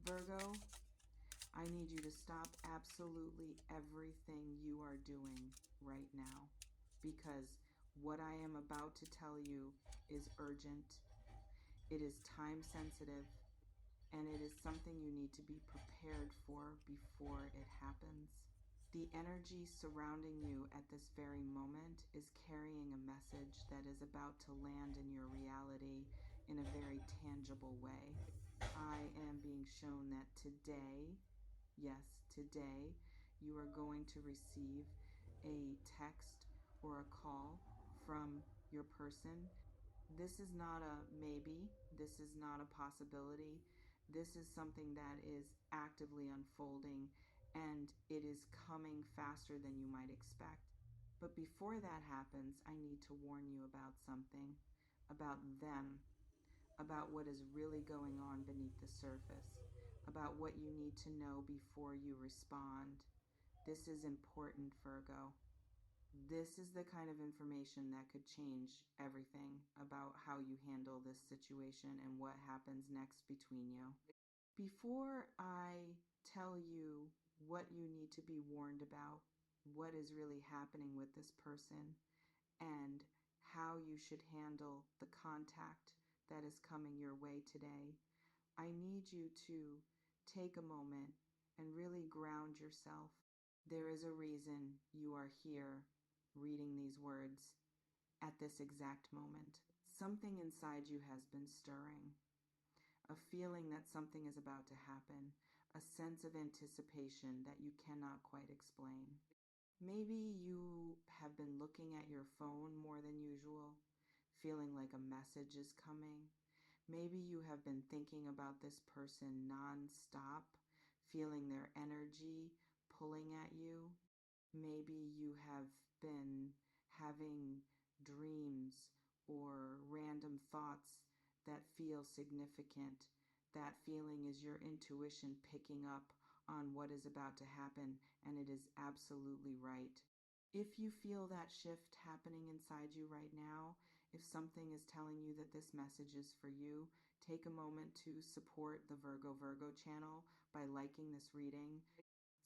Virgo, I need you to stop absolutely everything you are doing right now, because what I am about to tell you is urgent. It is time sensitive, and it is something you need to be prepared for before it happens. The energy surrounding you at this very moment is carrying a message that is about to land in your reality in a very tangible way. I am being shown that today, yes, today, you are going to receive a text or a call from your person. This is not a maybe, this is not a possibility. This is something that is actively unfolding, and it is coming faster than you might expect. But before that happens, I need to warn you about something, about them, about what is really going on beneath the surface, about what you need to know before you respond. This is important, Virgo. This is the kind of information that could change everything about how you handle this situation and what happens next between you. Before I tell you what you need to be warned about, what is really happening with this person, and how you should handle the contact that is coming your way today, I need you to take a moment and really ground yourself. There is a reason you are here reading these words at this exact moment. Something inside you has been stirring, a feeling that something is about to happen, a sense of anticipation that you cannot quite explain. Maybe you have been looking at your phone more than usual, feeling like a message is coming. Maybe you have been thinking about this person non-stop, feeling their energy pulling at you. Maybe you have been having dreams or random thoughts that feel significant. That feeling is your intuition picking up on what is about to happen, and it is absolutely right. If you feel that shift happening inside you right now, if something is telling you that this message is for you, take a moment to support the Virgo channel by liking this reading,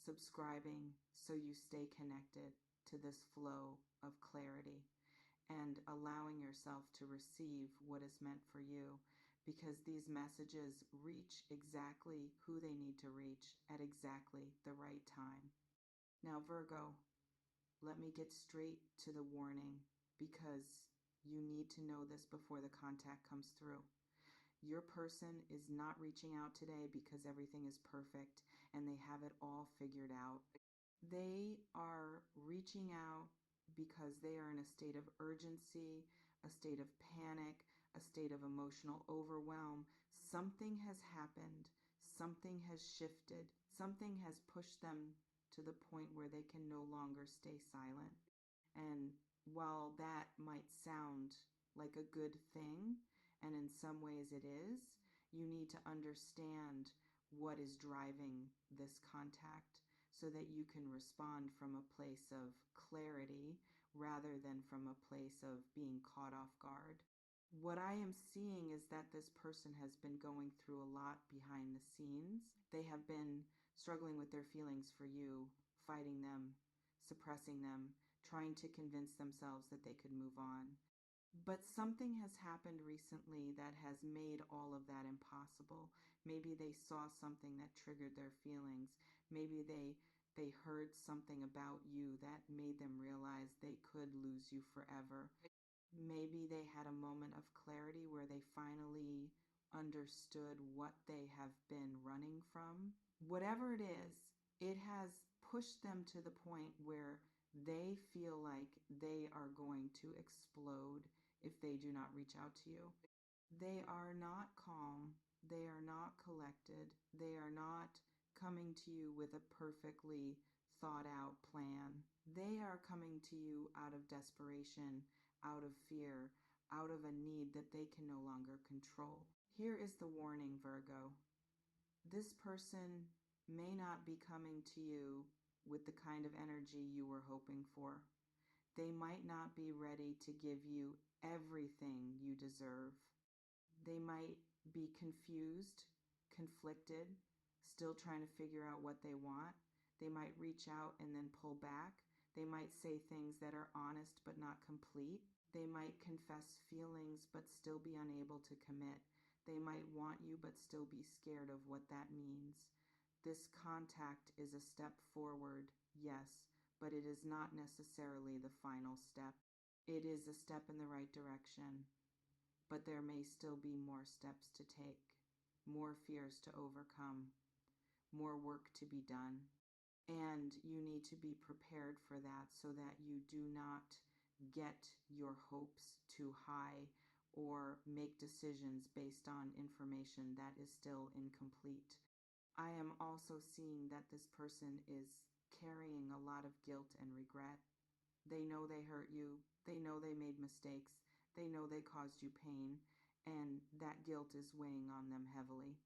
subscribing so you stay connected to this flow of clarity, and allowing yourself to receive what is meant for you, because these messages reach exactly who they need to reach at exactly the right time. Now, Virgo, let me get straight to the warning, because you need to know this before the contact comes through. Your person is not reaching out today because everything is perfect and they have it all figured out. They are reaching out because they are in a state of urgency, a state of panic, a state of emotional overwhelm. Something has happened, something has shifted, something has pushed them to the point where they can no longer stay silent. And while that might sound like a good thing, and in some ways it is, you need to understand what is driving this contact so that you can respond from a place of clarity rather than from a place of being caught off guard. What I am seeing is that this person has been going through a lot behind the scenes. They have been struggling with their feelings for you, fighting them, suppressing them, trying to convince themselves that they could move on. But something has happened recently that has made all of that impossible. Maybe they saw something that triggered their feelings. Maybe they heard something about you that made them realize they could lose you forever. Maybe they had a moment of clarity where they finally understood what they have been running from. Whatever it is, it has pushed them to the point where they feel like they are going to explode if they do not reach out to you. They are not calm. They are not collected. They are not coming to you with a perfectly thought out plan. They are coming to you out of desperation, out of fear, out of a need that they can no longer control. Here is the warning, Virgo. This person may not be coming to you with the kind of energy you were hoping for. They might not be ready to give you everything you deserve. They might be confused, conflicted, still trying to figure out what they want. They might reach out and then pull back. They might say things that are honest but not complete. They might confess feelings but still be unable to commit. They might want you but still be scared of what that means. This contact is a step forward, yes, but it is not necessarily the final step. It is a step in the right direction, but there may still be more steps to take, more fears to overcome, more work to be done. And you need to be prepared for that so that you do not get your hopes too high or make decisions based on information that is still incomplete. I am also seeing that this person is carrying a lot of guilt and regret. They know they hurt you. They know they made mistakes. They know they caused you pain, and that guilt is weighing on them heavily.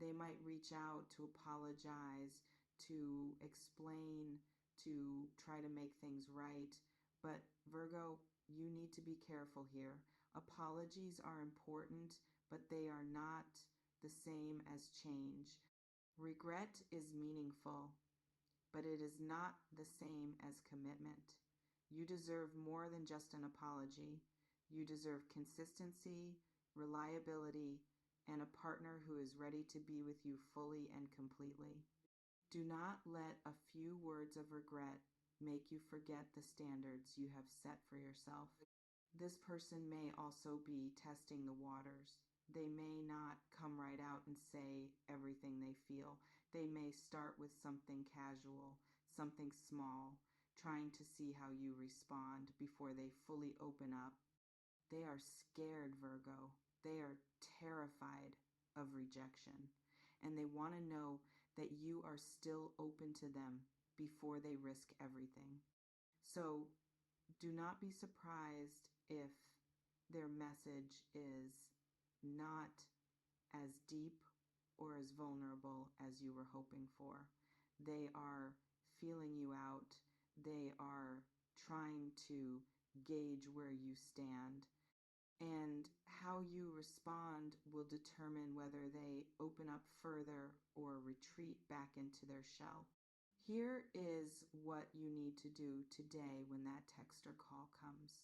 They might reach out to apologize, to explain, to try to make things right. But Virgo, you need to be careful here. Apologies are important, but they are not the same as change. Regret is meaningful, but it is not the same as commitment. You deserve more than just an apology. You deserve consistency, reliability, and a partner who is ready to be with you fully and completely. Do not let a few words of regret make you forget the standards you have set for yourself. This person may also be testing the waters. They may not come right out and say everything they feel. They may start with something casual, something small, trying to see how you respond before they fully open up. They are scared, Virgo. They are terrified of rejection. And they want to know that you are still open to them before they risk everything. So do not be surprised if their message is not as deep or as vulnerable as you were hoping for. They are feeling you out. They are trying to gauge where you stand. And how you respond will determine whether they open up further or retreat back into their shell. Here is what you need to do today when that text or call comes.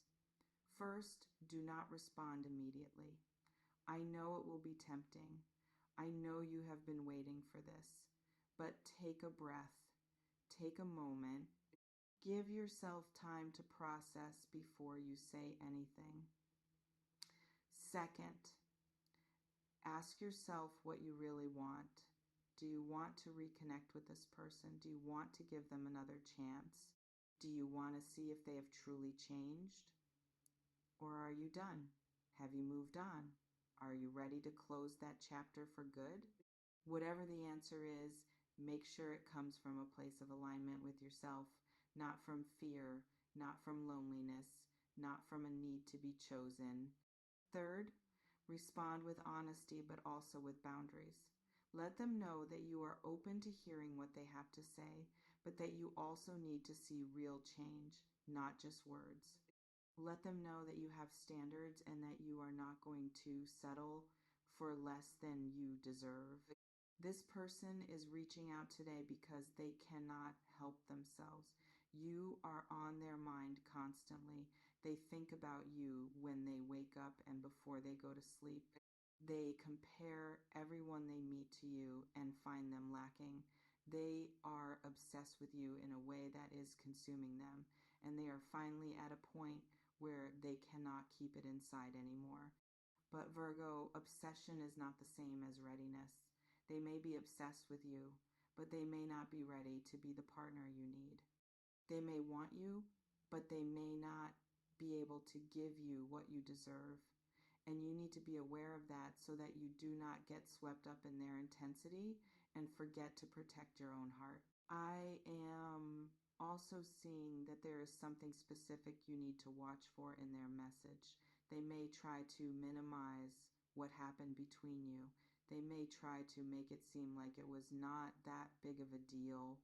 First, do not respond immediately. I know it will be tempting. I know you have been waiting for this, but take a breath, take a moment, give yourself time to process before you say anything. Second, ask yourself what you really want. Do you want to reconnect with this person? Do you want to give them another chance? Do you want to see if they have truly changed? Or are you done? Have you moved on? Are you ready to close that chapter for good? Whatever the answer is, make sure it comes from a place of alignment with yourself, not from fear, not from loneliness, not from a need to be chosen. Third, respond with honesty but also with boundaries. Let them know that you are open to hearing what they have to say, but that you also need to see real change, not just words. Let them know that you have standards and that you are not going to settle for less than you deserve. This person is reaching out today because they cannot help themselves. You are on their mind constantly. They think about you when they wake up and before they go to sleep. They compare everyone they meet to you and find them lacking. They are obsessed with you in a way that is consuming them, and they are finally at a point where they cannot keep it inside anymore. But Virgo, obsession is not the same as readiness. They may be obsessed with you, but they may not be ready to be the partner you need. They may want you, but they may not be able to give you what you deserve. And you need to be aware of that so that you do not get swept up in their intensity and forget to protect your own heart. I am also seeing that there is something specific you need to watch for in their message. They may try to minimize what happened between you. They may try to make it seem like it was not that big of a deal.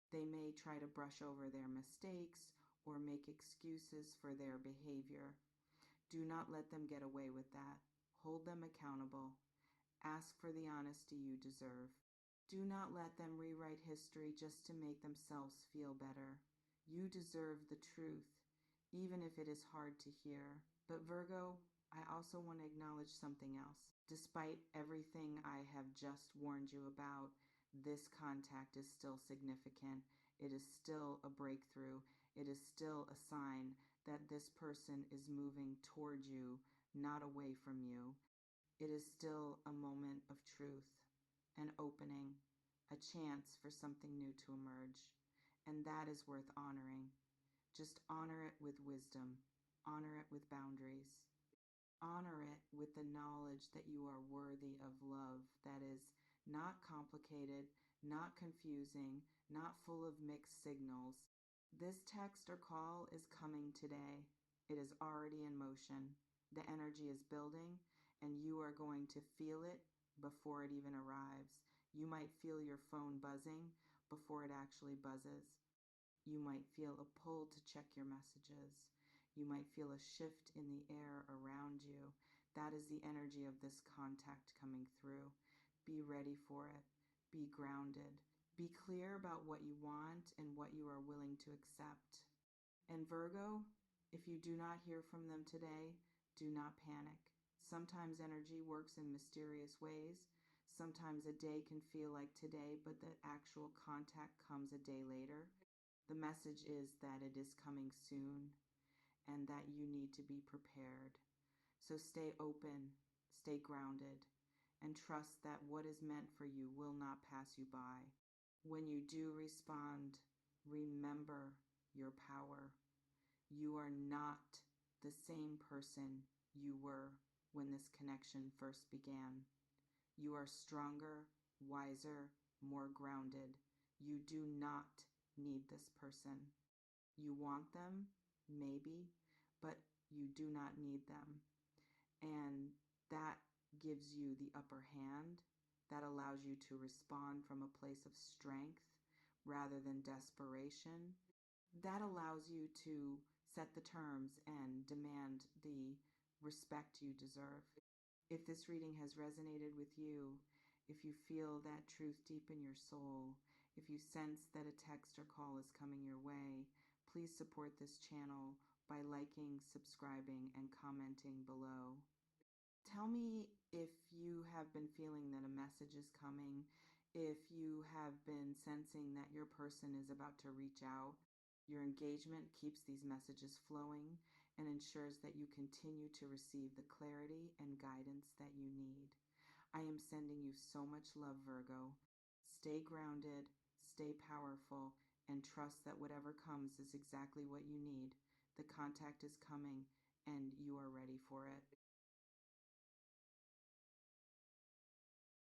They may try to brush over their mistakes or make excuses for their behavior. Do not let them get away with that. Hold them accountable. Ask for the honesty you deserve. Do not let them rewrite history just to make themselves feel better. You deserve the truth, even if it is hard to hear. But Virgo, I also want to acknowledge something else. Despite everything I have just warned you about, this contact is still significant. It is still a breakthrough. It is still a sign that this person is moving toward you, not away from you. It is still a moment of truth, an opening, a chance for something new to emerge. And that is worth honoring. Just honor it with wisdom, honor it with boundaries, honor it with the knowledge that you are worthy of love that is not complicated, not confusing, not full of mixed signals. This text or call is coming today. It is already in motion. The energy is building, and you are going to feel it before it even arrives. You might feel your phone buzzing before it actually buzzes. You might feel a pull to check your messages. You might feel a shift in the air around you. That is the energy of this contact coming through. Be ready for it. Be grounded. Be clear about what you want and what you are willing to accept. And Virgo, if you do not hear from them today, do not panic. Sometimes energy works in mysterious ways. Sometimes a day can feel like today, but the actual contact comes a day later. The message is that it is coming soon and that you need to be prepared. So stay open, stay grounded, and trust that what is meant for you will not pass you by. When you do respond, remember your power. You are not the same person you were when this connection first began. You are stronger, wiser, more grounded. You do not need this person. You want them, maybe, but you do not need them. And that gives you the upper hand. That allows you to respond from a place of strength rather than desperation. That allows you to set the terms and demand the respect you deserve. If this reading has resonated with you, if you feel that truth deep in your soul, if you sense that a text or call is coming your way, please support this channel by liking, subscribing, and commenting below. Tell me if you have been feeling that a message is coming, if you have been sensing that your person is about to reach out. Your engagement keeps these messages flowing and ensures that you continue to receive the clarity and guidance that you need. I am sending you so much love, Virgo. Stay grounded, stay powerful, and trust that whatever comes is exactly what you need. The contact is coming, and you are ready for it.